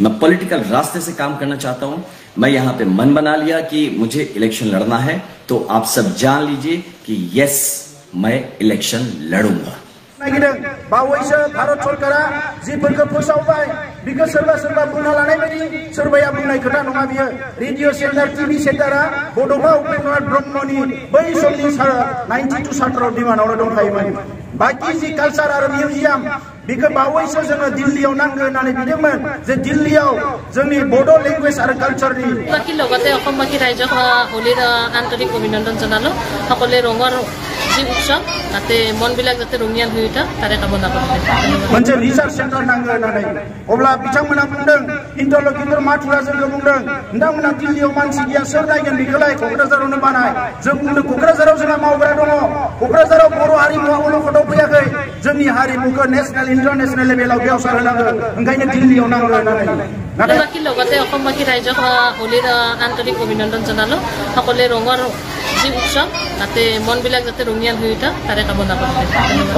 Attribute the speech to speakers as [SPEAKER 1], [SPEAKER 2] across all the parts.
[SPEAKER 1] मैं पॉलिटिकल रास्ते से काम करना चाहता हूं। मैं यहां पे मन बना लिया कि मुझे इलेक्शन लड़ना है, तो आप सब जान लीजिए कि यस, मैं इलेक्शन लड़ूंगा।
[SPEAKER 2] बावैसो भारत सरकारा जिफोरखौ फोसावबाय बिखौ सोरबा सोरबा बुंना लानाय बायदि सोरबाया बुंनाय खोथा नङा बियो। रेडिअ सेन्टार टिभि सेन्टारा बड'फा उपेन्द्रनाथ ब्रह्मनि बै समनि 92 सात्राव डिमान्डआवनो दंखायोमोन। बाकी जि कालचार आरो मिउजियाम बिखौ बावैसो जोङो दिल्लीयाव नांगौ होननानै बिदोंमोन जे दिल्लीयाव जोंनि बड' लेंगुवेज आरो कालचारनि
[SPEAKER 3] बाकी লগতে অসমবাসী ৰাইজক হোলীৰ আন্তৰিক অভিনন্দন জনালো। সকলোৱে ৰঙৰ যি উৎসৱ তাতে মনবিলাক যাতে ৰঙিয়াল হৈ উঠে তাৰে কামনা কৰিলে।
[SPEAKER 2] मोनसे रिसार्च सेन्टार नांगौ होननानै अब्ला बिथांमोना बुंदों, इन्टारलकिउटर माथुरा जोंखौ बुंदों नोंथांमोना दिल्लीयाव मानसि गैया सोर नायगोन बेखौलाय क'क्राझारावनो बानाय। जों बुंदों क'क्राझाराव जोंहा मावग्रा दङ। क'क्राझाराव बर' हारिमुवा अलखदाव फैयाखै। जोंनि हारिमुखौ नेशनेल इन्टारनेशनेल लेभेलाव गेवसार होनांगौ, ओंखायनो दिल्लीयाव नांगौ होननानै।
[SPEAKER 3] বাকী লগতে অসমবাসী ৰাইজক হোলীৰ আন্তৰিক অভিনন্দন জনালো। সকলোৱে ৰঙৰ যি উৎসৱ তাতে মনবিলাক যাতে ৰঙিয়াল হৈ উঠে তাৰে কামনা কৰিলে।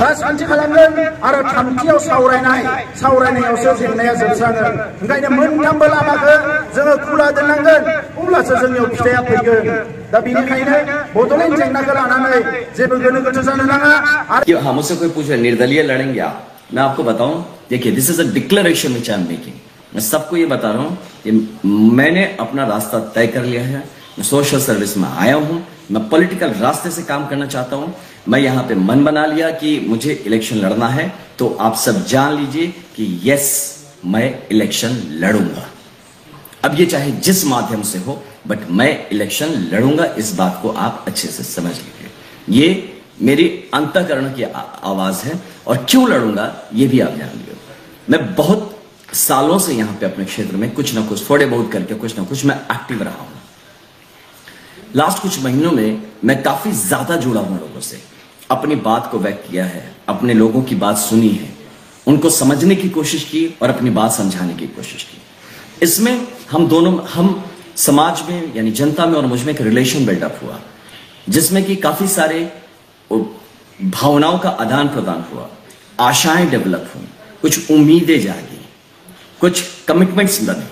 [SPEAKER 2] राजखान्थि खालामगोन आरो थामथियाव सावरायनायावसो जेंनाया जोबस्राङो। ओंखायनो मोनथामबो लामाखौ जोङो खुला दोननांगोन, अब्लासो जोंनियाव फिथाइया फैगोन। दा बेनिखायनो बड'लेण्ड जेंनाखौ लानानै जेबो गोनो गोथो जानो नाङा।
[SPEAKER 1] हाँ, मुझसे कोई पूछ रहा है निर्दलीय लड़ेंगे आप? मैं आपको बताऊं, देखिए this is a declaration which I am making. मैं सबको ये बता रहा हूं कि मैंने अपना रास्ता तय कर लिया है। मैं सोशल सर्विस में आया हूं, मैं पॉलिटिकल रास्ते से काम करना चाहता हूं। मैं यहां पे मन बना लिया कि मुझे इलेक्शन लड़ना है, तो आप सब जान लीजिए कि यस, मैं इलेक्शन लड़ूंगा। अब ये चाहे जिस माध्यम से हो, बट मैं इलेक्शन लड़ूंगा, इस बात को आप अच्छे से समझ लीजिए। ये मेरी अंतःकरण की आवाज है, और क्यों लड़ूंगा ये भी आप जान लीजिए। मैं बहुत सालों से यहां पे अपने क्षेत्र में कुछ ना कुछ थोड़े बहुत करके कुछ ना कुछ मैं एक्टिव रहा हूं। लास्ट कुछ महीनों में मैं काफी ज्यादा जुड़ा हूं लोगों से, अपनी बात को व्यक्त किया है, अपने लोगों की बात सुनी है, उनको समझने की कोशिश की और अपनी बात समझाने की कोशिश की। इसमें हम समाज में यानी जनता में और मुझ में एक रिलेशन बिल्डअप हुआ, जिसमें कि काफी सारे भावनाओं का आदान प्रदान हुआ, आशाएं डेवलप हुई, कुछ उम्मीदें जागी, कुछ कमिटमेंट्स बने।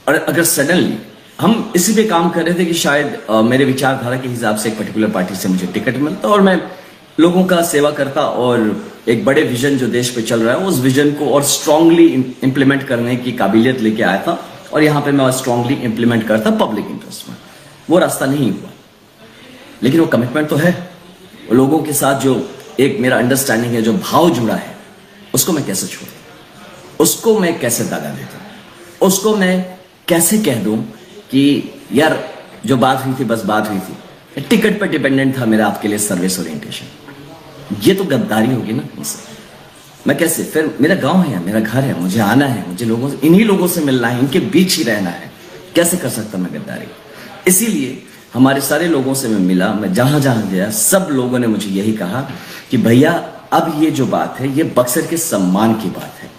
[SPEAKER 1] और अगर सडनली हम इसी पे काम कर रहे थे कि शायद मेरे विचारधारा के हिसाब से एक पर्टिकुलर पार्टी से मुझे टिकट मिलता और मैं लोगों का सेवा करता और एक बड़े विजन जो देश पे चल रहा है उस विजन को और स्ट्रांगली इंप्लीमेंट करने की काबिलियत लेके आया था, और यहां पे मैं स्ट्रांगली इंप्लीमेंट करता पब्लिक इंटरेस्ट में। वो रास्ता नहीं हुआ, लेकिन वो कमिटमेंट तो है। लोगों के साथ जो एक मेरा अंडरस्टैंडिंग है, जो भाव जुड़ा है, उसको मैं कैसे छोड़ूं, उसको मैं कैसे दागा देता हूं, उसको मैं कैसे कह दूं कि यार जो बात हुई थी बस बात हुई थी, टिकट पर डिपेंडेंट था मेरा आपके लिए सर्विस ओरिएंटेशन। ये तो गद्दारी होगी ना मुझसे। मैं कैसे, फिर मेरा गांव है, मेरा घर है, मुझे आना है, मुझे लोगों से, इन्हीं लोगों से मिलना है, इनके बीच ही रहना है, कैसे कर सकता मैं गद्दारी। इसीलिए हमारे सारे लोगों से मैं मिला, मैं जहां जहां गया सब लोगों ने मुझे यही कहा कि भैया अब ये जो बात है ये बक्सर के सम्मान की बात है,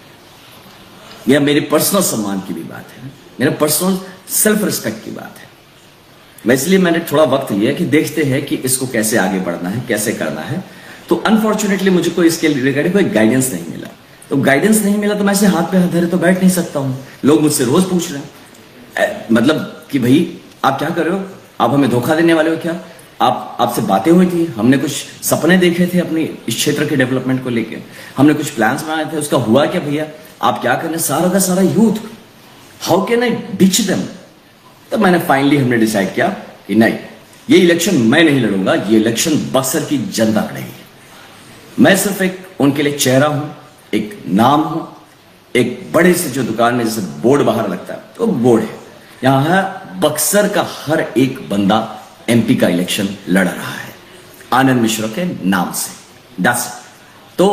[SPEAKER 1] या मेरे पर्सनल सम्मान की भी बात है, मेरा पर्सनल सेल्फ रिस्पेक्ट की बात है। मैं इसलिए मैंने थोड़ा वक्त लिया कि देखते हैं कि इसको कैसे आगे बढ़ना है, कैसे करना है। तो अनफॉर्चुनेटली मुझे कोई इसके रिगार्डिंग कोई गाइडेंस नहीं मिला। तो गाइडेंस नहीं मिला तो मैं ऐसे हाथ पे हाथ धरे तो बैठ नहीं सकता हूं। लोग मुझसे रोज पूछ रहे हैं मतलब कि भाई आप क्या कर रहे हो, आप हमें धोखा देने वाले हो क्या? आपसे बातें हुई थी, हमने कुछ सपने देखे थे अपनी इस क्षेत्र के डेवलपमेंट को लेकर, हमने कुछ प्लान्स बनाए थे, उसका हुआ क्या भैया? आप क्या करने, सारा का सारा youth, how can I ditch dam? तब मैंने फाइनली हमने डिसाइड किया कि नहीं, ये इलेक्शन मैं नहीं लड़ूंगा, ये इलेक्शन बक्सर की जनता लड़ेगी। मैं सिर्फ एक उनके लिए चेहरा हूं, एक नाम हूं, एक बड़े से जो दुकान में जैसे बोर्ड बाहर लगता है तो बोर्ड है, यहां है बक्सर का हर एक बंदा एमपी का इलेक्शन लड़ रहा है आनंद मिश्रा के नाम से। दस तो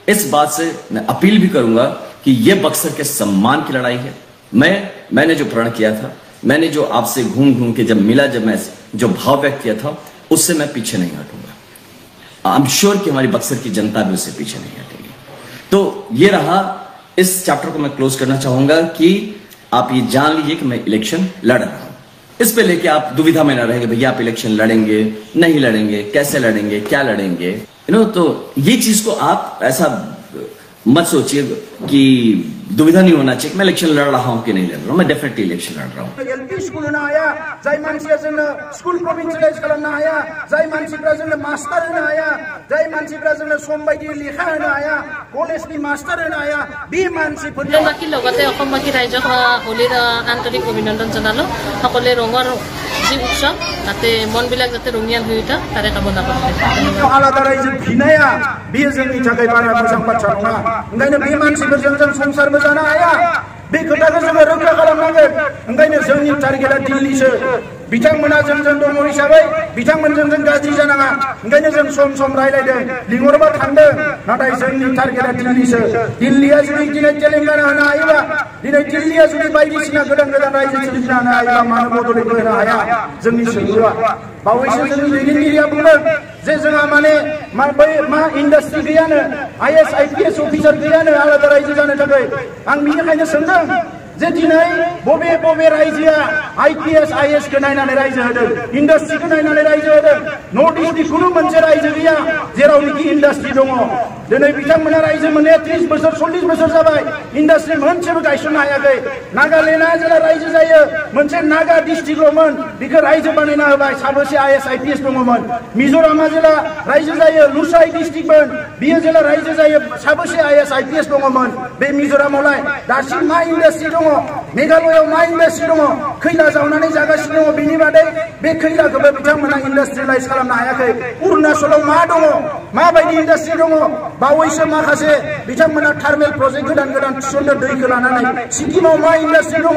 [SPEAKER 1] इस बात से मैं अपील भी करूंगा कि यह बक्सर के सम्मान की लड़ाई है। मैंने जो प्रण किया था, मैंने जो आपसे घूम घूम के जब मिला, जब मैं जो भाव व्यक्त किया था, उससे मैं पीछे नहीं हटूंगा। आई एम श्योर कि हमारी बक्सर की जनता भी उससे पीछे नहीं हटेगी। तो ये रहा, इस चैप्टर को मैं क्लोज करना चाहूंगा कि आप ये जान लीजिए कि मैं इलेक्शन लड़ रहा हूं। इस पे लेके आप दुविधा में ना रहेंगे, भैया आप इलेक्शन लड़ेंगे नहीं लड़ेंगे, कैसे लड़ेंगे, क्या लड़ेंगे, तो ये चीज को आप ऐसा मत सोचिए कि दुविधा नहीं होना चाहिए मैं इलेक्शन लड़ रहा हूँ कि नहीं लड़ रहा हूँ मैं डेफिनेटली इलेक्शन लड़ रहा हूँ
[SPEAKER 2] एलपी स्कूल होनो हाया जाय मानसिया जोंनो स्कूल प्रोभिन्सियलाइज खालामनो हाया जाय मानसिफ्रा जोंनो मास्टार होनो हाया जाय मानसिफ्रा जोंनो सम बायदि लेखा होनो हाया कलेजनि मास्टार होनो हाया बे मानसिफोरनि
[SPEAKER 3] बाकी লগতে অসমবাসী ৰাইজক হোলীৰ আন্তৰিক অভিনন্দন জনালো সকলোৱে ৰঙৰ যি উৎসৱ তাতে মনবিলাক যাতে ৰঙিয়াল হৈ উঠা তাৰে কামনা কৰিলো
[SPEAKER 2] आलादा रायजो बिनाया बेयो जोंनि थाखाय बारा मोजां बाथ्रा नङा ओंखायनो बे मानसिफोरजों जों संसारबो जानो हाया बे खोथाखौ जोङो रोखा खालामनांगोन ओंखायनो जोंनि टारगेटआ दिल्लीसो बिथांमोना जोंजों दङ हिसाबै बिथांमोनजों जों गाज्रि जानाङा ओंखायनो जों सम सम रायलायदों लिंहरबा थांदों नाथाय जोंनि टारगेटआ दिल्लीसो दिल्लीया जुदि दिनै तेलेंगाना होनो हायोबा दिनै दिल्लीया जुदि बायदिसिना गोदान गोदान रायजो सोरजिनो हायोबा मानो बदलैबो होनो हाया जोंनि सोंलुआ बावैसो जोंनि दैदेनगिरिया बुंदों जे जोंहा माने मा इन्डास्ट्रि गैयानो आईएएस आईपीएस अफिसार गैयानो आलादा रायजो जानो थाखाय आं बिनिखायनो सोंदों जे दिनै बबे बबे रायजोआ आईपीएस आईएएस खौ नायनानै रायजो होदों इन्डास्ट्रिखौ नायनानै रायजो होदों नर्थ इस्टनि खुनु मोनसे रायजो गैया जेरावनोखि इन्डास्ट्रि दङ दिनै बिथांमोना रायजो मोननाया 30 बोसोर 40 बोसोर जाबाय इन्डास्ट्रि मोनसेबो गायसननो हायाखै नागालेण्डआ जेला रायजो जायो मोनसे नागा डिस्ट्रिक्टल'मोन बेखौ रायजो बानायना होबाय साबेसे आईएएस आईपीएस दङमोन मिज'रामा जेला रायजो जायो लुसाइ डिस्ट्रिक्टमोन बियो जेला रायजो जायो साबेसे आईएएस आईपीएस दङमोन बे मिज'रामावलाय दासिम मा इन्डास्ट्रि दङ मेघालयआव मा इन्डास्ट्रि दङ खैला जावनानै जागासिनो दङ बेनि बादै बे खैलाखौबो बिथांमोना इन्डास्ट्रियेलाइज खालामनो हायाखै अरुणाचलाव मा दङ माबायदि इन्डास्ट्रि दङ बावैसो माखासे बिथांमोना थार्मेल प्रजेक्ट गोदान गोदान थिसननो दैखौ लानानै सिक्किमाव मा इन्डास्ट्रि दङ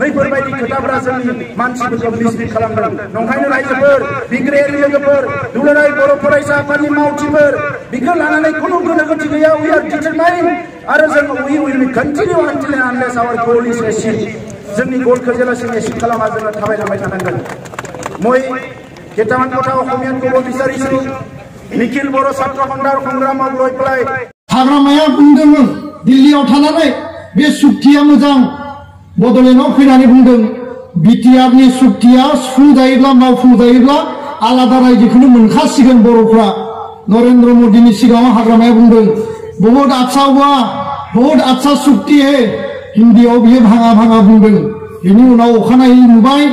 [SPEAKER 2] बैफोरबायदि खोथाफोरा जोंनि मानसिफोरखौ मिसलिड खालामदों नंखायनो रायजोफोर बिग्रायारि लोगोफोर दुलाराय बर' फरायसा आफादनि मावथिफोर बेखौ लानानै खुनु गोनो गोथो गैया वी आर डिटारमाइन्ड आरो जों we will continue until end unless our goal is achieve जोंनि गोलखौ जेलासिम एचिभ खालामा जोङो थाबायलांबाय थानांगोन মই কেইটামান কথা অসমীয়াত ক'ব বিচাৰিছো निखिल बर' ছাত্ৰ সন্থাৰ সংগ্ৰামক লৈ পেলাই
[SPEAKER 4] हाग्रामाया बुंदोंमोन दिल्लीयाव थानानै बे सुक्तिया मोजां बड'लेण्डआव फैनानै बुंदों बिटिआरनि सुक्तिया सुफुंजायोब्ला मावफुंजायोब्ला आलादा रायजोखौनो मोनखासिगोन बर'फ्रा नरेन्द्र मोदीनि सिगाङाव हाग्रामाया बुंदों बहुत अच्छा हुआ बहुत अच्छा सुक्ति है हिन्दीयाव बियो भाङा भाङा बुंदों बेनि उनाव अखानायै नुबाय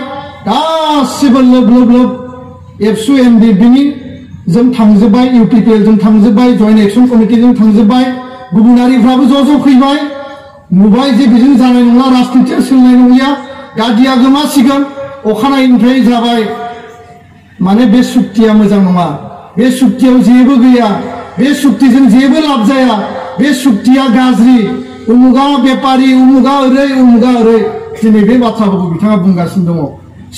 [SPEAKER 4] गासिबो लोब लोब लोब एबसु एनडिएफबिनि जों थांजोबबाय इउपिपिएल जों थांजोबबाय जयेन्ट एक्सन कमिटि जों थांजोबबाय गुबुनारिफ्राबो ज' फैबाय नुबाय जे बेजों जानाय नंला राजनितिया सोलिनाय नंलिया गादिया गोमासिगोन अखानायैनिफ्राय जाबाय माने बे सुक्तिया मोजां नङा बे सुक्तियाव जेबो गैया बे सुक्तिजों जेबो लाब जाया बे सुक्तिया गाज्रि उमुगा बेपारि उमुगा ओरै दिनै बे बाथ्राखौ बिथाङा बुंगासिनो दङ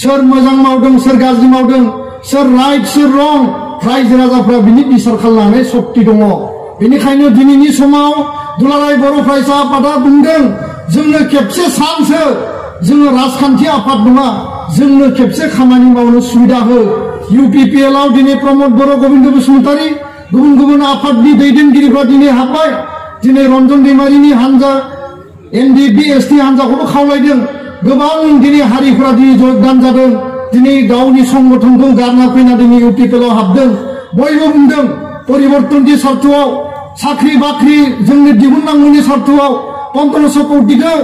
[SPEAKER 4] सोर मोजां मावदों सोर गाज्रि मावदों सोर राइट सोर रं रायजो राजाफ्रा बिनि बिसार खालामनानै शक्ति दङ बेनिखायनो दिनैनि समाव दुलाराय बर' फरायसा आफादा बुंदों जोंनो खेबसे सानसो जोङो राजखान्थि आफाद नङा जोंनो खेबसे खामानि मावनो सुबिदा हो इउपिपिएलआव दिनै प्रमद बर' गबिन्द बसुमतारी गुबुन गुबुन आफादनि दैदेनगिरिफ्रा दिनै हाबबाय दिनै रन्जन दैमारिनि हानजा एनडिएफबि एसटि हानजाखौबो खावलायदों गोबां दिनै हारिफोरा दिनै जगदान जादों दिनै गावनि संगठनखौ गारना फैना दिनै इउपिपिएलआव हाबदों बयबो बुंदों परिबर्तननि सार्थआव साख्रि बाख्रि जोंनो दिहुननांगौनि सार्थआव 1500 कौटिखौ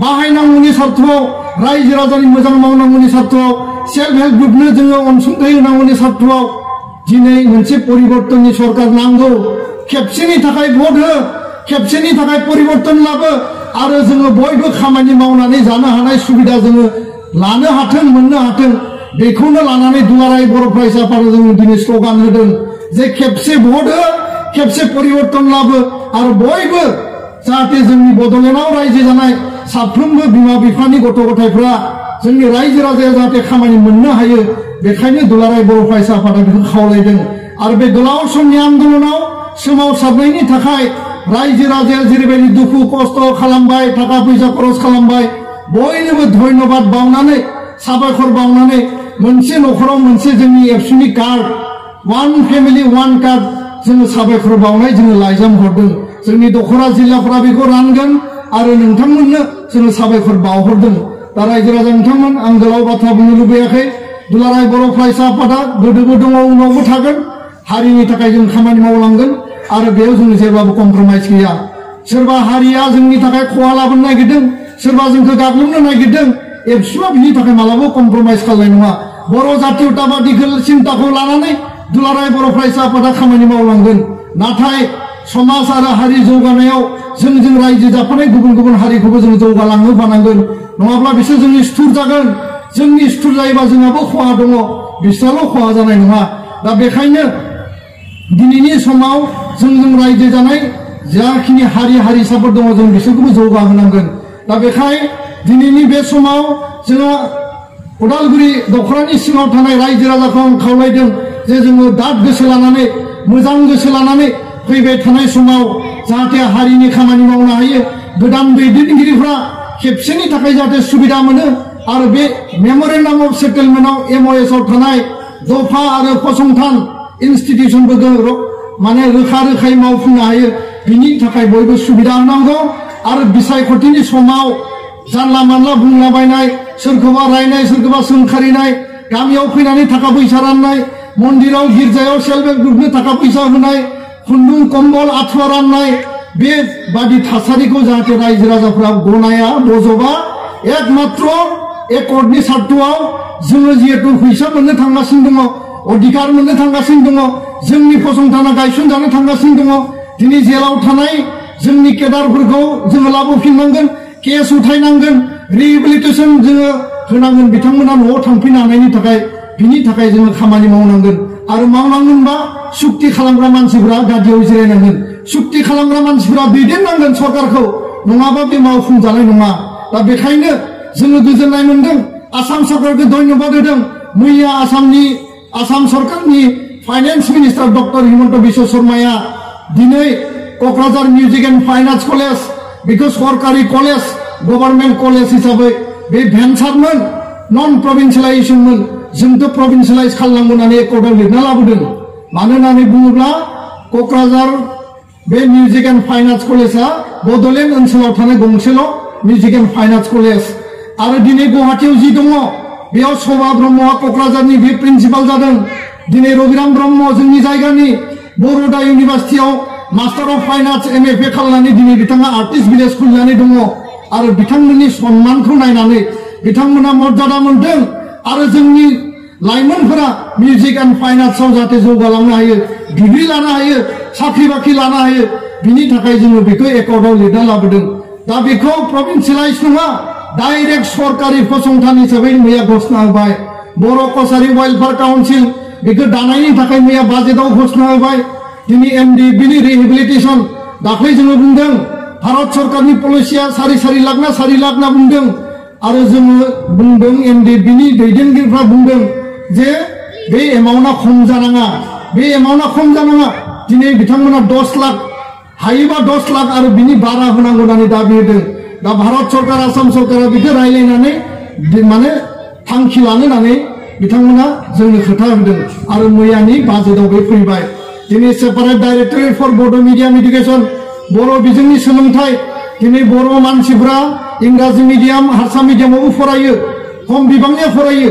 [SPEAKER 4] बाहायनांगौनि सार्थआव रायजो राजानि मोजां मावनांगौनि सार्थआव सेल्फ हेल्प ग्रुपनो जोङो अनसुंथाइ होनांगौनि सार्थआव दिनै मोनसे परिबर्तननि सरकार नांगौ खेबसेनि थाखाय भट हो खेबसेनि थाखाय परिबर्तन लाबो आरो जोङो बयबो खामानि मावनानै जानो हानाय सुबिदा जोङो लानो हाथों मोननो हाथों बेखौनो लानानै दुलाराय बर' फरायसा आफादा जोङो दिनै स्ल'गान होदों जे खेबसे भट हो खेबसे परिबर्तन लाबो आरो बयबो जाहाथे जोंनि बड'लेण्डआव रायजो जानाय साफ्रोमबो बिमा बिफानि गथ' गथायफ्रा जोंनि रायजो राजाया जाहाथे खामानि मोननो हायो बेखायनो दुलाराय बर' फरायसा आफादा बेखौ खावलायदों आरो बे गोलाव समनि आन्दोलनाव सोमावसारनायनि थाखाय रायजो राजाया जेरैबायदि दुखु खस्थ' खालामबाय थाखा फैसा खरस खालामबाय बयनोबो धन्यबाद बावनानै साबायखर बावनानै मोनसे न'खराव मोनसे जोंनि एबसुनि card one family one card जोङो साबायखर बावनाय जोङो लाइजाम हरदों जोंनि दख'रा जिल्लाफोरा बेखौ रानगोन आरो नोंथांमोननो जोङो साबायखर बावहरदों दा रायजो राजा नोंथांमोन आं गोलाव बाथ्रा बुंनो लुबैयाखै दुलाराय बर' फरायसा आफादा गोदोबो दङ उनावबो थागोन हारिनि थाखाय जों खामानि मावलांगोन आरो बेयाव जों जेब्लाबो कमप्रमाइज गैया सोरबा हारिया जोंनि थाखाय खहा लाबोनो नागिरदों सोरबा जोंखौ गाग्लोबनो नागिरदों एबसुआ बिनि थाखाय मालाबाबो कमप्रमाइज खालामनाय नङा बर' जातीयताबादिखौ सिन्ताखौ लानानै दुलाराय बर' फरायसा आफादा खामानि मावलांगोन नाथाय समाज आरो हारि जौगानायाव जों रायजो जाफानाय गुबुन गुबुन हारिखौबो जों जौगालांनो बानांगोन नङाब्ला बिसोर जोंनि सुथुर जागोन जोंनि सुथुर जायोबा जोंहाबो खहा दङ बिसोरल' खहा जानाय नङा दा बेखायनो दिनैनि समाव जों रायजो जानाय जाखिनि हारि हारिसाफोर दङ जों बिसोरखौबो जौगाहोनांगोन दा बेखाय दिनैनि बे समाव जोङो उदालगुरि दखरानि सिङाव थानाय रायजो राजाखौ आं खावलायदों जे जोङो दाद गोसो लानानै मोजां गोसो लानानै फैबाय थानाय समाव जाहाथे हारिनि खामानि मावनो हायो गोदान दैदेनगिरिफ्रा खेबसेनि थाखाय जाहाथे सुबिदा मोनो आरो बे मेमोरेन्डाम अफ सेटेलमेन्टआव MOS आव थानाय दफा आरो फसंथान इनस्टिटिउसनफोरखौ माने रोखा रोखायै मावफुंनो हायो बिनि थाखाय बयबो सुबिदा होनांगौ आरो बिसायख'थिनि समाव जानला मानला बुंलाबायनाय सोरखौबा रायनाय सोरखौबा सोंखारिनाय गामियाव फैनानै थाखा फैसा राननाय मन्दिराव गिर्जायाव सेल्फ हेल्प ग्रुपनो थाखा फैसा होनाय खुन्दुं कम्बल आठुवा राननाय बेबादि थासारिखौ जाहाथे रायजो राजाफ्रा गनाया बजबा एकमात्र एकर्डनि सार्तआव जोङो जिहेतु फैसा मोननो थांगासिनो दङ अधिकार मोननो थांगासिनो दङ जोंनि फसंथाना गायसनजानो थांगासिनो दङ दिनै जेलाव थानाय जोंनि केडारफोरखौ जोङो लाबोफिननांगोन केस उठायनांगोन रिहेबिलिटेसन जोङो होनांगोन बिथांमोना न'आव थांफिननो हानायनि थाखाय बिनि थाखाय जोङो खामानि मावनांगोन आरो मावनांगोनबा सुक्ति खालामग्रा मानसिफोरा गादियाव जिरायनांगोन सुक्ति खालामग्रा मानसिफोरा दैदेननांगोन सरकारखौ नङाबा बे मावफुंजानाय नङा दा बेखायनो जोङो गोजोननाय मोनदों आसाम सरकारखौ धन्यबाद होदों मैया आसाम सरकारनि finance minister doctor Himanta Biswa शर्माया दिनै Kokrajhar music and fine arts college बेखौ सरकारि कलेज गभर्नमेन्ट कलेज हिसाबै बे भेन्सारमोन नन प्रभिन्सियेलाइजेसनमोन जोंथ' प्रभिन्सियेलाइज खालामनांगौ होननानै एकर्डआव लिरना लाबोदों मानो होननानै बुङोब्ला क'क्राझार बे मिउजिक एन्ड फाइन आर्ट्स कलेजआ बड'लेण्ड ओनसोलाव थानाय गंसेल' music and fine arts college आरो दिनै गुवाहाटीयाव जि दङ बेयाव शोभा ब्रह्मआ क'क्राझारनि बे प्रिन्सिपाल जादों दिनै रबिराम ब्रह्म जोंनि जायगानि बर'दा इउनिभार्सिटियाव master of fine arts MFA खालामनानै दिनै बिथाङा आर्टिस्ट भिलेज खुलिनानै दङ आरो बिथांमोननि सन्मानखौ नायनानै बिथांमोना मर्यादा मोनदों आरो जोंनि लाइमोनफोरा मिउजिक एन्ड फाइन आर्ट्सआव जाहाथे जौगालांनो हायो डिग्री लानो हायो साख्रि बाख्रि लानो हायो बिनि थाखाय जोङो बेखौ एकर्डआव लिरना लाबोदों दा बेखौ प्रभिन्सियेलाइज नङा डाइरेक्ट सरकारि फसंथान हिसाबै मैया घोषणा होबाय बर' कसारि वेलफेयार काउन्सिल बेखौ दानायनि थाखाय मैया बाजेटआव घोषणा होबाय दिनै MDBनि रिहेबिलिटेसन दाख्लै जोङो बुंदों भारत सरकारनि पलिसिया 4 लाख ना 4 लाख ना बुंदों आरो जोङो बुंदों MDBनि दैदेनगिरिफ्रा बुंदों जे बे एमाउन्टआ खम जानाङा बे एमाउन्टआ खम जानाङा दिनै बिथांमोना 10 लाख हायोबा 10 लाख आरो बिनि बारा होनांगौ होननानै दाबि होदों दा भारत सरकार आसाम सरकारा बेखौ रायलायनानै माने थांखि लानो होननानै बिथांमोना जोंनो खोथा होदों आरो मैयानि बाजेटआव बे फैबाय दिनै सेपारेट डाइरेक्टरेट फर बड' मिडियाम एडुकेसन बर' बिजोंनि सोलोंथाइ दिनै बर' मानसिफोरा इंराजि मिडियाम हारसा मिडियामावबो फरायो खम बिबांनि फरायो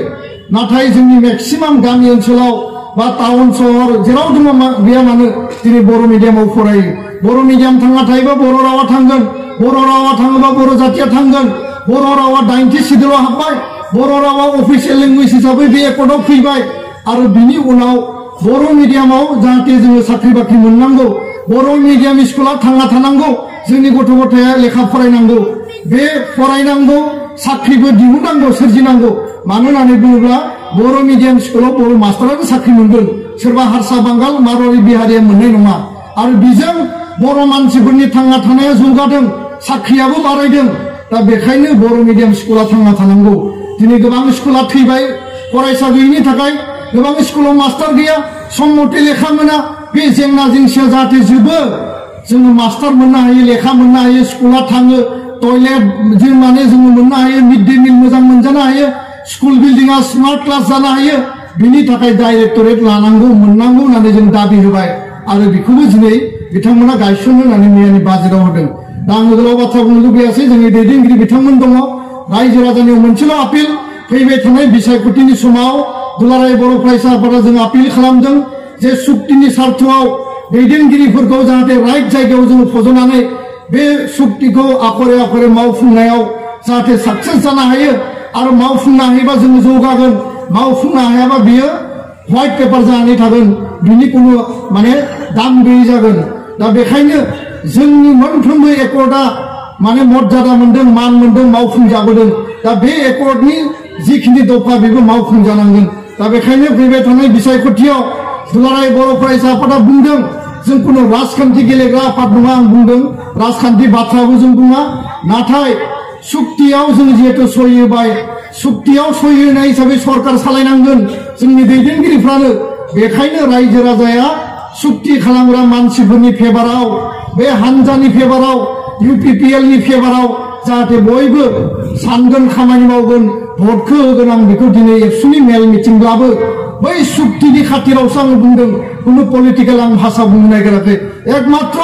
[SPEAKER 4] नाथाय जोंनि मेक्सिमाम गामि ओनसोलाव बा टाउन सहर जेराव दङ गैया मानो दिनै बर' मिडियामाव फरायो बर' मिडियाम थांना थायोबा बर' रावा थांगोन बर' रावा थाङोबा बर' जातिया थांगोन बर' रावा 90 सिडुलाव हाबबाय बर' रावा अफिसियेल लेंगुवेज हिसाबै बे एकर्डआव फैबाय आरो बिनि उनाव बर' मिडियामाव जाहाथे जोङो साख्रि बाख्रि मोननांगौ बर' मिडियाम स्कुला थांना थानांगौ जोंनि गथ' गथाया लेखा फरायनांगौ बे फरायनांगौ साख्रिबो दिहुननांगौ सोरजिनांगौ मानो होननानै बुङोब्ला बर' मिडियाम स्कुलाव बर' मास्टारानो साख्रि मोनगोन सोरबा हारसा बांगाल मारवारि बिहारिया मोननाय नङा आरो बिजों बर' मानसिफोरनि थांना थानाया जौगादों साख्रियाबो बारायदों दा बेखायनो बर' मिडियाम स्कुला थांना थानांगौ दिनै गोबां स्कुला थैबाय फरायसा गैयिनि थाखाय गोबां स्कुलाव मास्टार गैया सम मथे लेखा मोना बे जेंना जेंसिया जाहाथे जोबो जोङो मास्टार मोननो हायो लेखा मोननो हायो स्कुला थाङो टयलेट जों माने जोङो मोननो हायो मिड डे मिल मोजां मोनजानो हायो स्कुल बिल्डिंआ स्मार्ट क्लास जानो हायो बिनि थाखाय डाइरेक्टरेट लानांगौ मोननांगौ होननानै जों दाबि होबाय आरो बेखौबो दिनै बिथांमोना गायसननो होननानै मैयानि बाजेटआव होदों दा आङो गोलाव बाथ्रा बुंनो लुबैयासै जोंनि दैदेनगिरि बिथांमोन दङ रायजो राजानियाव मोनसेल' आपिल फैबाय थानाय बिसायख'थिनि समाव दुलाराय बर' फरायसा आफादा जों आपिल खालामदों जे सुक्तिनि सार्थआव दैदेनगिरिफोरखौ जाहाथे राइट जायगायाव जोङो फज'नानै बे सुक्तिखौ आखरे आखरे मावफुंनायाव जाहाथे साक्सेस जानो हायो आरो मावफुंनो हायोबा जों जौगागोन मावफुंनो हायाबा बियो व्हाइट पेपार जानानै थागोन बिनि कुनु माने दाम गैयै जागोन दा बेखायनो जोंनि मोनफ्रोमबो एकर्डआ माने मर्यादा मोनदों मान मोनदों मावफुंजाबोदों दा बे एकर्डनि जिखिनि दफा बेबो मावफुंजानांगोन दा बेखायनो फैबाय थानाय बिसायख'थियाव दुलाराय बर' फरायसा आफादा बुंदों जों कुनु राजखान्थि गेलेग्रा आफाद नङा आं बुंदों राजखान्थि बाथ्राबो जों बुङा नाथाय सुक्तियाव जों जिहेतु सहि होबाय सुक्तियाव सहि होनाय हिसाबै सरकार सालायनांगोन जोंनि दैदेनगिरिफ्रानो बेखायनो रायजो राजाया सुक्ति खालामग्रा मानसिफोरनि फेभाराव बे हानजानि फेभाराव UPPL नि फेभाराव जाहाथे बयबो सानगोन खामानि मावगोन भटखौ होगोन आं बेखौ दिनै एबसुनि मेल मिटिंब्लाबो बै सुक्तिनि खाथिरावसो आं बुंदों कुनु पलिटिकेल आं भाषा बुंनो नागिराखै एकमात्र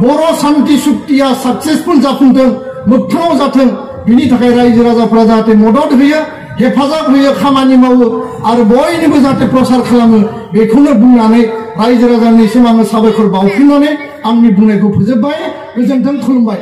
[SPEAKER 4] बर' शान्ति सुक्तिया साक्सेसफुल जाफुंथों मोगथाङाव जाथों बिनि थाखाय रायजो राजाफ्रा जाहाथे मदद होयो हेफाजाब होयो खामानि मावो आरो बयनिबो जाहाथे प्रसार खालामो बेखौनो बुंनानै रायजो राजानिसिम आङो साबायखर बावफिननानै आंनि बुंनायखौ फोजोबबाय गोजोन्थों खुलुमबाय